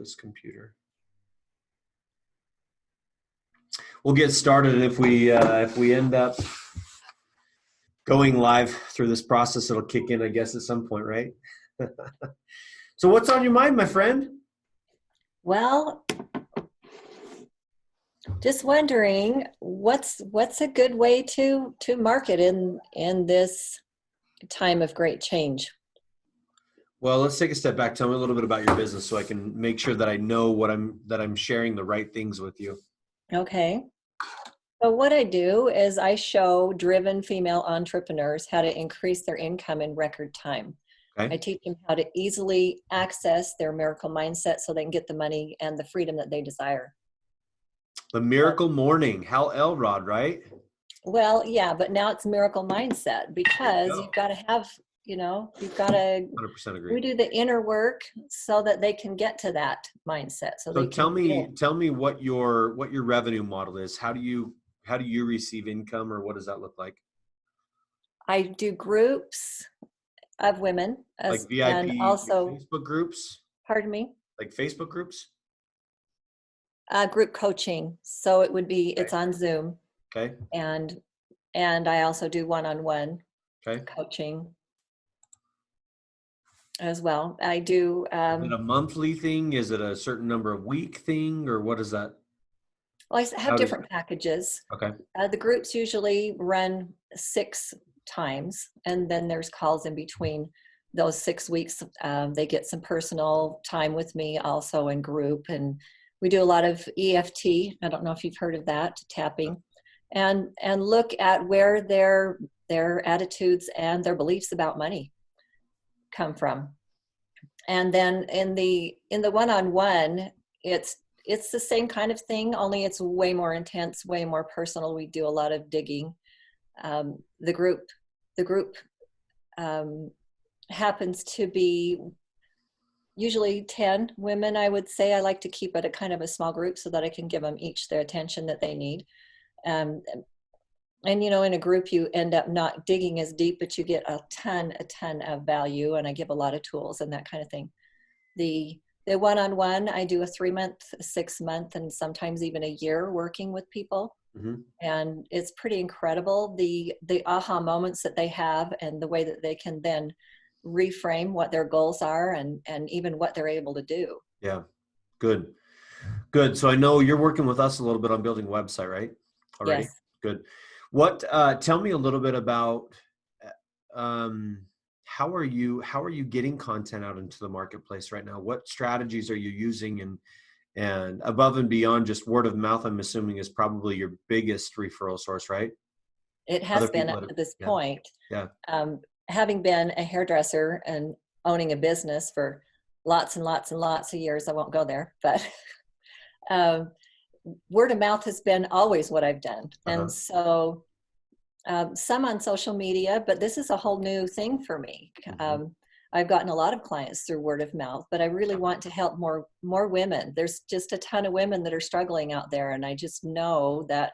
this computer. We'll get started if we end up going live through this process. It'll kick in, I guess, at some point, right? So what's on your mind, my friend? Well, just wondering what's a good way to market in this time of great change. Well, let's take a step back. Tell me a little bit about your business so I can make sure that I know that I'm sharing the right things with you. Okay. So what I do is I show driven female entrepreneurs how to increase their income in record time. Okay. I teach them how to easily access their miracle mindset so they can get the money and the freedom that they desire. The Miracle Morning, Hal Elrod, right? Well, yeah, but now it's miracle mindset because you've got to have, you've got to 100% agree. do the inner work so that they can get to that mindset. So tell me what your revenue model is. How do you receive income, or what does that look like? I do groups of women, like VIP, and also like Facebook groups. Pardon me. Like Facebook groups. Group coaching. So it would be, Okay. It's on Zoom. Okay. And I also do one-on-one coaching as well. I do. Is it a monthly thing? Is it a certain number of week thing, or what is that? Well, I have different packages. Okay. The groups usually run 6 times, and then there's calls in between those 6 weeks. They get some personal time with me also in group, and we do a lot of EFT. I don't know if you've heard of that, tapping, and look at where their attitudes and their beliefs about money come from. And then in the one-on-one, it's the same kind of thing, only it's way more intense, way more personal. We do a lot of digging. The group happens to be usually 10 women, I would say. I like to keep it a kind of a small group so that I can give them each their attention that they need. And in a group, you end up not digging as deep, but you get a ton of value, and I give a lot of tools and that kind of thing. The one-on-one, I do a 3-month, 6-month, and sometimes even a year working with people. Mm-hmm. And it's pretty incredible, the aha moments that they have and the way that they can then reframe what their goals are and even what they're able to do. Yeah. Good. So I know you're working with us a little bit on building a website, right? Already? Yes. Good. Tell me a little bit about, how are you getting content out into the marketplace right now? What strategies are you using, and above and beyond just word of mouth, I'm assuming is probably your biggest referral source, right? It has been up to this point. Yeah. Having been a hairdresser and owning a business for lots and lots and lots of years, I won't go there, but word of mouth has been always what I've done. Uh-huh. And so some on social media, but this is a whole new thing for me. Mm-hmm. I've gotten a lot of clients through word of mouth, but I really want to help more women. There's just a ton of women that are struggling out there, and I just know that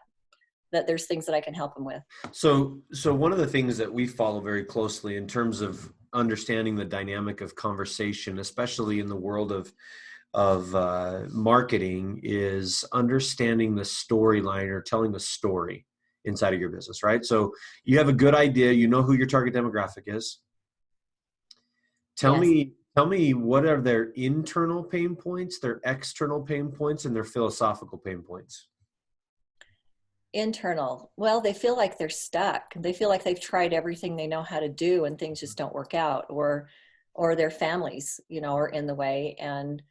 there's things that I can help them with. So one of the things that we follow very closely in terms of understanding the dynamic of conversation, especially in the world of marketing, is understanding the storyline or telling the story inside of your business, right? So you have a good idea, you know who your target demographic is. Tell me what are their internal pain points, their external pain points, and their philosophical pain points. Internal. Well, they feel like they're stuck. They feel like they've tried everything they know how to do and things just don't work out, or their families, are in the way. And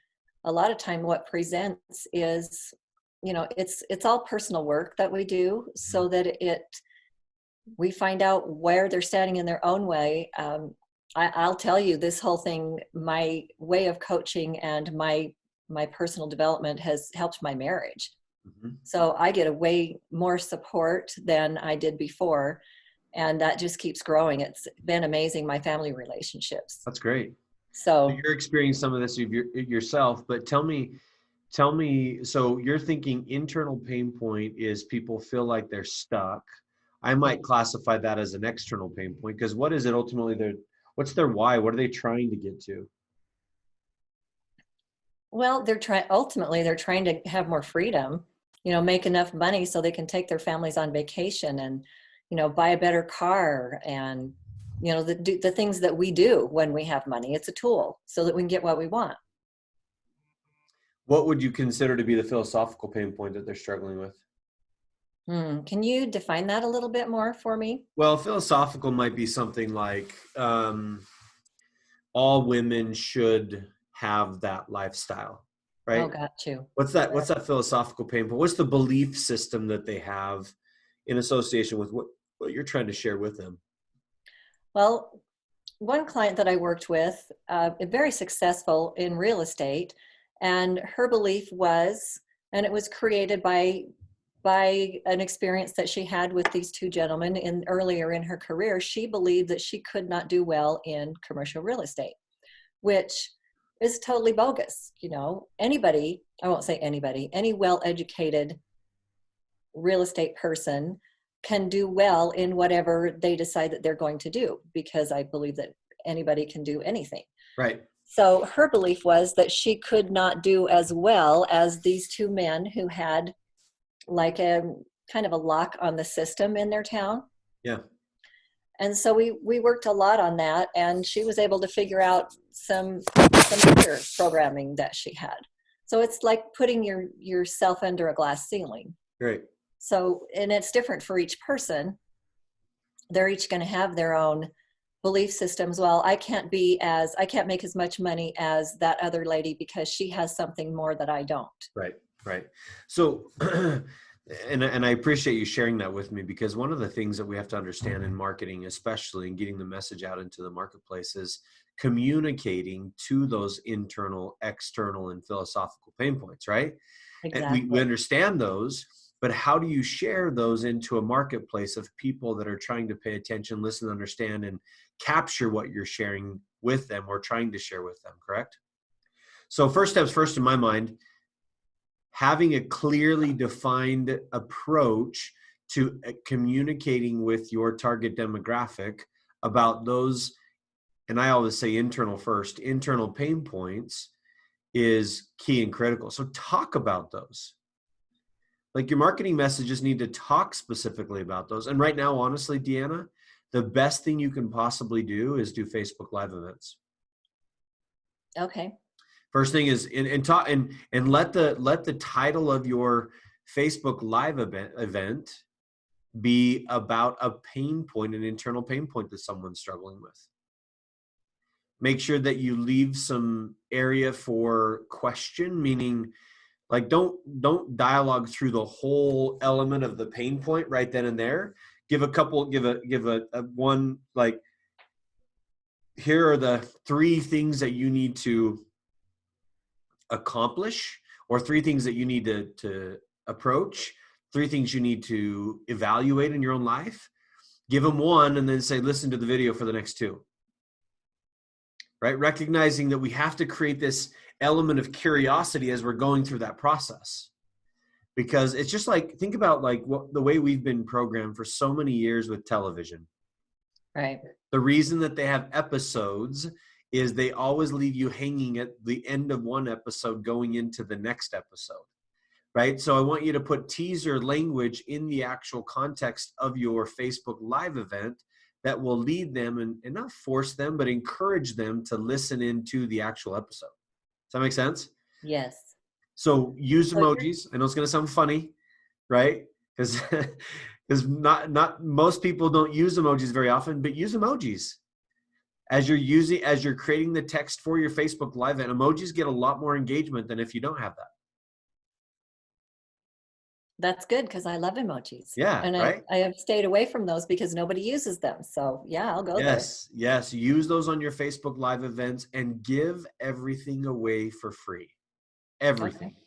a lot of time what presents is, it's all personal work that we do so that we find out where they're standing in their own way. I'll tell you, this whole thing, my way of coaching and my personal development has helped my marriage. Mm-hmm. So I get a way more support than I did before, and that just keeps growing. It's been amazing, my family relationships. That's great. So you're experiencing some of this yourself, but tell me, so you're thinking internal pain point is people feel like they're stuck. I might classify that as an external pain point, because what is it ultimately? What's their why? What are they trying to get to? Well, ultimately they're trying to have more freedom, make enough money so they can take their families on vacation and, buy a better car and, the things that we do when we have money. It's a tool so that we can get what we want. What would you consider to be the philosophical pain point that they're struggling with? Can you define that a little bit more for me? Well, philosophical might be something like all women should have that lifestyle, Oh, right? got you. What's that? What's that philosophical pain point? What's the belief system that they have in association with what you're trying to share with them? Well, one client that I worked with, very successful in real estate, and her belief was, and it was created by an experience that she had with these two gentlemen earlier in her career. She believed that she could not do well in commercial real estate, which is totally bogus. Anybody, I won't say anybody, any well-educated real estate person can do well in whatever they decide that they're going to do, because I believe that anybody can do anything. Right. So her belief was that she could not do as well as these two men who had like a kind of a lock on the system in their town. Yeah. And so we worked a lot on that, and she was able to figure out some other programming that she had. So it's like putting yourself under a glass ceiling. Great. So, and it's different for each person. They're each going to have their own belief systems. Well, I can't make as much money as that other lady because she has something more that I don't. Right. Right. So, and I appreciate you sharing that with me, because one of the things that we have to understand in marketing, especially in getting the message out into the marketplace, is communicating to those internal, external, and philosophical pain points, right? Exactly. And we understand those, but how do you share those into a marketplace of people that are trying to pay attention, listen, understand, and capture what you're sharing with them or trying to share with them, correct? So first steps first in my mind, having a clearly defined approach to communicating with your target demographic about those, and I always say internal pain points is key and critical. So talk about those. Like, your marketing messages need to talk specifically about those. And right now, honestly, Deanna, the best thing you can possibly do is do Facebook Live events. Okay. First thing is, and let the title of your Facebook Live event be about a pain point, an internal pain point that someone's struggling with. Make sure that you leave some area for question, meaning, like, don't dialogue through the whole element of the pain point right then and there. Give a one, like, here are the 3 things that you need to accomplish, or 3 things that you need to approach, 3 things you need to evaluate in your own life. Give them one and then say, listen to the video for the next 2. Right? Recognizing that we have to create this element of curiosity as we're going through that process. Because it's just like, think about like the way we've been programmed for so many years with television. Right. The reason that they have episodes is they always leave you hanging at the end of one episode going into the next episode, right? So I want you to put teaser language in the actual context of your Facebook Live event that will lead them and not force them, but encourage them to listen into the actual episode. Does that make sense? Yes. So use emojis. I know it's going to sound funny, right? Because not most people don't use emojis very often, but use emojis. As you're creating the text for your Facebook Live, and emojis get a lot more engagement than if you don't have that. That's good, because I love emojis. Yeah, and right? I have stayed away from those because nobody uses them. So yeah, I'll go there. Yes. Use those on your Facebook Live events and give everything away for free. Everything. Okay.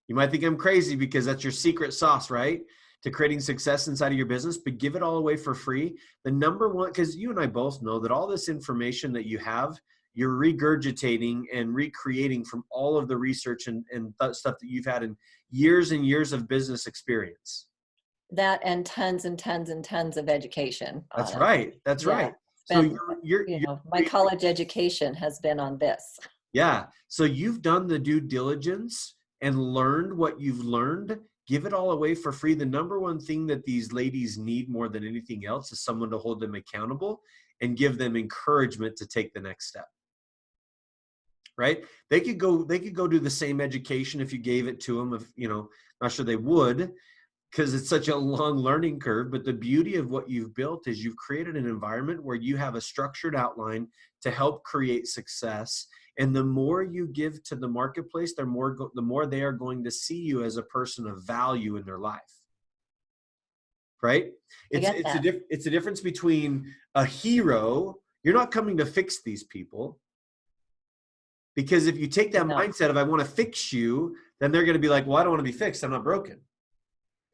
You might think I'm crazy because that's your secret sauce, right? To creating success inside of your business, but give it all away for free. The number one, because you and I both know that all this information that you have, you're regurgitating and recreating from all of the research and stuff that you've had in years and years of business experience. That and tons and tons and tons of education. That's honestly. Right. That's right. So my college education has been on this. Yeah. So you've done the due diligence and learned what you've learned. Give it all away for free. The number one thing that these ladies need more than anything else is someone to hold them accountable and give them encouragement to take the next step. Right? They could go do the same education if you gave it to them. If, not sure they would, because it's such a long learning curve. But the beauty of what you've built is you've created an environment where you have a structured outline to help create success. And the more you give to the marketplace, the more they are going to see you as a person of value in their life. Right? It's a difference between a hero. You're not coming to fix these people. Because if you take that mindset of, I want to fix you, then they're going to be like, well, I don't want to be fixed. I'm not broken.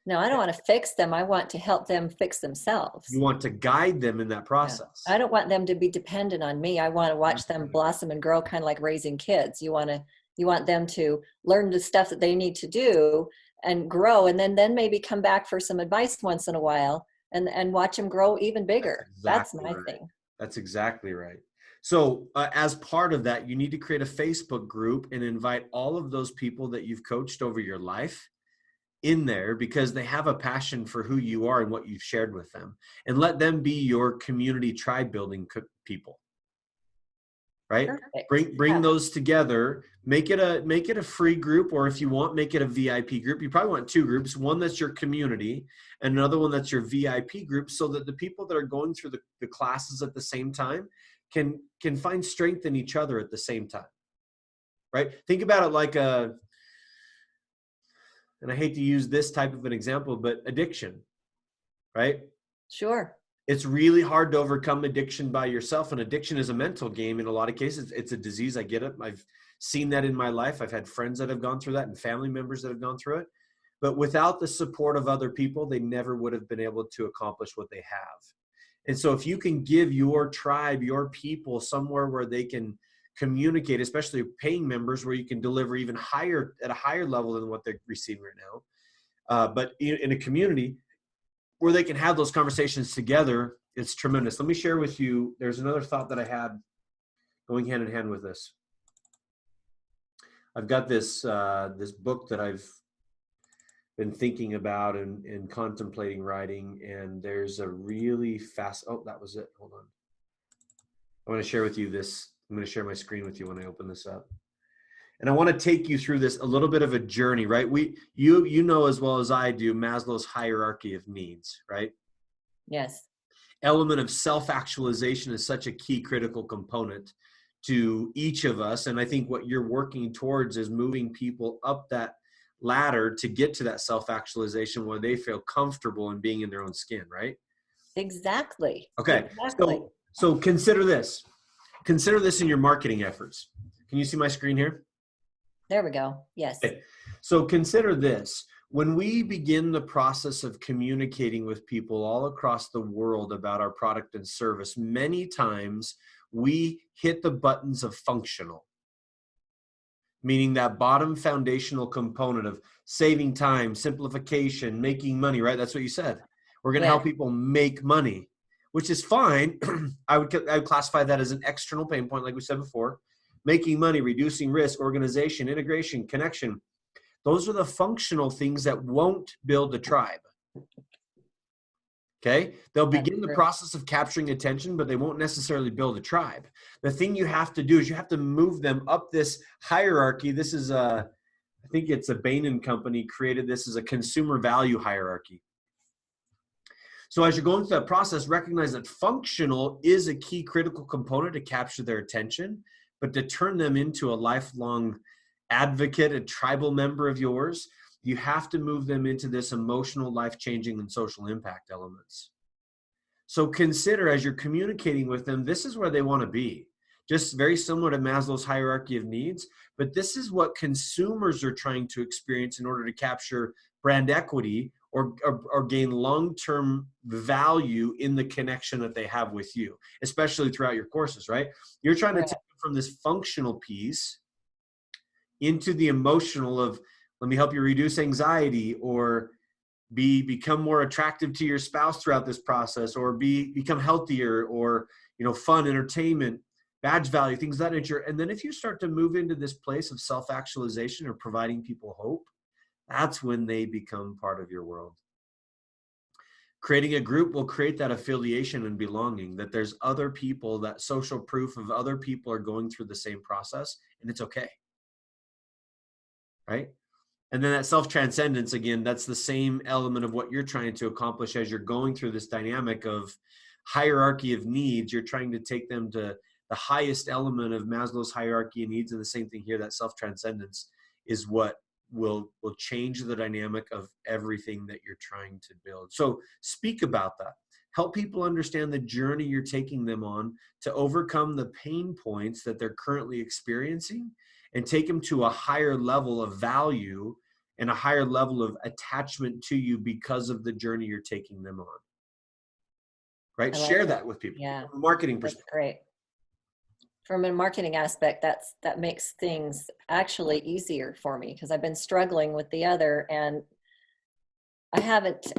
No, I don't want to fix them. I want to help them fix themselves. You want to guide them in that process. Yeah. I don't want them to be dependent on me. I want to watch them blossom and grow, kind of like raising kids. You want them to learn the stuff that they need to do and grow, and then maybe come back for some advice once in a while and watch them grow even bigger. That's my thing. That's exactly right. So as part of that, you need to create a Facebook group and invite all of those people that you've coached over your life in there, because they have a passion for who you are and what you've shared with them, and let them be your community tribe building people. Right? Perfect. Bring those together, make it a free group, or if you want, make it a VIP group. You probably want two groups, one that's your community and another one that's your VIP group, so that the people that are going through the classes at the same time can find strength in each other at the same time. Right? Think about it like and I hate to use this type of an example, but addiction, right? Sure. It's really hard to overcome addiction by yourself. And addiction is a mental game in a lot of cases. It's a disease. I get it. I've seen that in my life. I've had friends that have gone through that and family members that have gone through it. But without the support of other people, they never would have been able to accomplish what they have. And so if you can give your tribe, your people, somewhere where they can communicate, especially paying members, where you can deliver even higher, at a higher level than what they're receiving right now, but in a community where they can have those conversations together, it's tremendous. Let me share with you, there's another thought that I had going hand in hand with this. I've got this book that I've been thinking about and contemplating writing, and there's a really fast, oh, that was it. Hold on. I want to share with you this. I'm going to share my screen with you when I open this up. And I want to take you through this, a little bit of a journey, right? You know as well as I do Maslow's hierarchy of needs, right? Yes. Element of self-actualization is such a key critical component to each of us. And I think what you're working towards is moving people up that ladder to get to that self-actualization where they feel comfortable in being in their own skin, right? Exactly. Okay. Exactly. So consider this. Consider this in your marketing efforts. Can you see my screen here? There we go. Yes. Okay. So consider this. When we begin the process of communicating with people all across the world about our product and service, many times we hit the buttons of functional, meaning that bottom foundational component of saving time, simplification, making money, right? That's what you said. We're going to help people make money, which is fine. I would classify that as an external pain point, like we said before. Making money, reducing risk, organization, integration, connection. Those are the functional things that won't build a tribe. Okay? They'll begin the process of capturing attention, but they won't necessarily build a tribe. The thing you have to do is you have to move them up this hierarchy. This is I think it's a Bain & Company created this as a consumer value hierarchy. So as you're going through that process, recognize that functional is a key critical component to capture their attention, but to turn them into a lifelong advocate, a tribal member of yours, you have to move them into this emotional, life-changing, and social impact elements. So consider as you're communicating with them, this is where they want to be. Just very similar to Maslow's hierarchy of needs, but this is what consumers are trying to experience in order to capture brand equity or gain long-term value in the connection that they have with you, especially throughout your courses, right? You're trying to take it from this functional piece into the emotional of, let me help you reduce anxiety, or become more attractive to your spouse throughout this process, or become healthier, or fun entertainment. badge value, things of that nature. And then if you start to move into this place of self-actualization or providing people hope, that's when they become part of your world. Creating a group will create that affiliation and belonging, that there's other people, that social proof of other people are going through the same process, and it's okay. Right? And then that self-transcendence, again, that's the same element of what you're trying to accomplish as you're going through this dynamic of hierarchy of needs. You're trying to take them to the highest element of Maslow's hierarchy of needs. And the same thing here, that self-transcendence is what will change the dynamic of everything that you're trying to build. So speak about that. Help people understand the journey you're taking them on to overcome the pain points that they're currently experiencing and take them to a higher level of value and a higher level of attachment to you because of the journey you're taking them on. Right? Share that with people. Yeah. From a marketing That's perspective. great. From a marketing aspect, that makes things actually easier for me because I've been struggling with the other, and I haven't,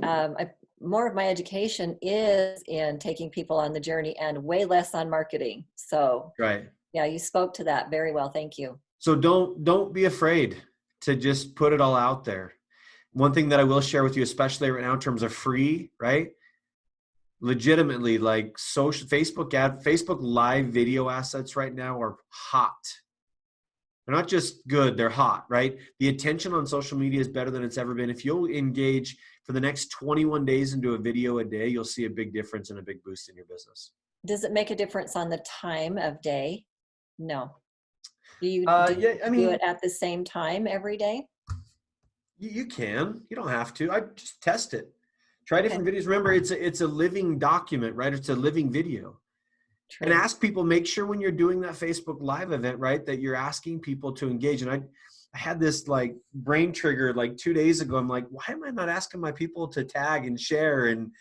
more of my education is in taking people on the journey and way less on marketing. So Right. yeah, you spoke to that very well. Thank you. So don't be afraid to just put it all out there. One thing that I will share with you, especially right now in terms of free, right? Legitimately, like Facebook live video assets right now are hot. They're not just good, they're hot, right? The attention on social media is better than it's ever been. If you'll engage for the next 21 days into a video a day, you'll see a big difference and a big boost in your business. Does it make a difference on the time of day? No. Do you Yeah, I mean, do it at the same time every day? you can. You don't have to. I just test it. Try Okay. different videos. Remember, it's a living document, right? It's a living video. True. And ask people, make sure when you're doing that Facebook Live event, right, that you're asking people to engage. And I had this like brain trigger like 2 days ago. I'm like, why am I not asking my people to tag and share? And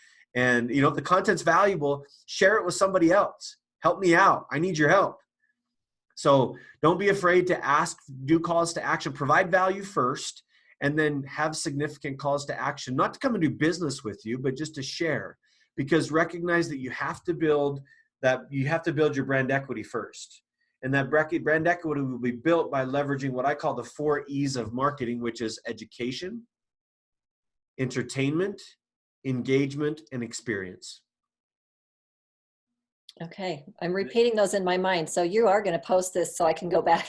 you know, if the content's valuable, share it with somebody else. Help me out. I need your help. So don't be afraid to ask, do calls to action, provide value first, and then have significant calls to action, not to come and do business with you, but just to share. Because recognize that you have to build your brand equity first. And that brand equity will be built by leveraging what I call the 4 E's of marketing, which is education, entertainment, engagement, and experience. Okay. I'm repeating those in my mind. So you are going to post this so I can go back.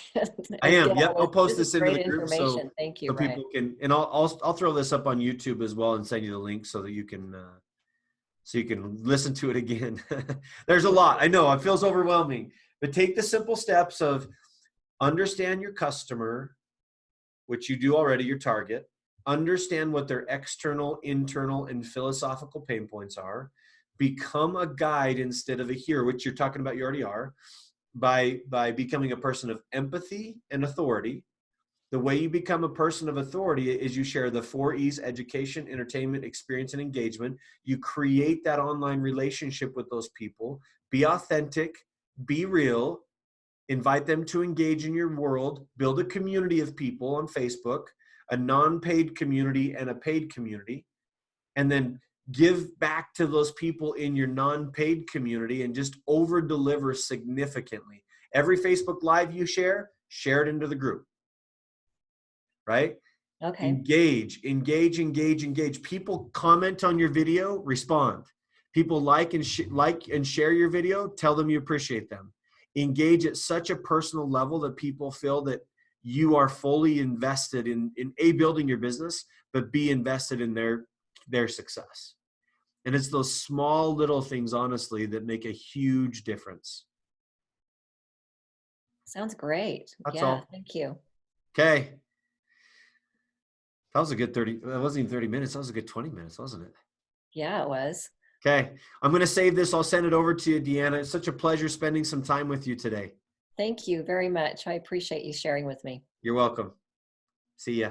I am. Yep. I'll post this into the group so Thank you, people can, and I'll throw this up on YouTube as well and send you the link so that you can listen to it again. There's a lot. I know it feels overwhelming, but take the simple steps of understand your customer, which you do already, your target, understand what their external, internal, and philosophical pain points are, become a guide instead of a hero, which you're talking about, you already are, by becoming a person of empathy and authority. The way you become a person of authority is you share the 4 E's: education, entertainment, experience, and engagement. You create that online relationship with those people. Be authentic, be real, invite them to engage in your world, build a community of people on Facebook, a non-paid community and a paid community, and then give back to those people in your non-paid community and just over deliver significantly. Every Facebook Live you share it into the group. Right? Okay. Engage. People comment on your video, respond. People like and share your video, tell them you appreciate them. Engage at such a personal level that people feel that you are fully invested in building your business, but be invested in their success. And it's those small little things, honestly, that make a huge difference. Sounds great. That's all. Thank you. Okay. That was a good 30. That wasn't even 30 minutes. That was a good 20 minutes, wasn't it? Yeah, it was. Okay. I'm going to save this. I'll send it over to you, Deanna. It's such a pleasure spending some time with you today. Thank you very much. I appreciate you sharing with me. You're welcome. See ya.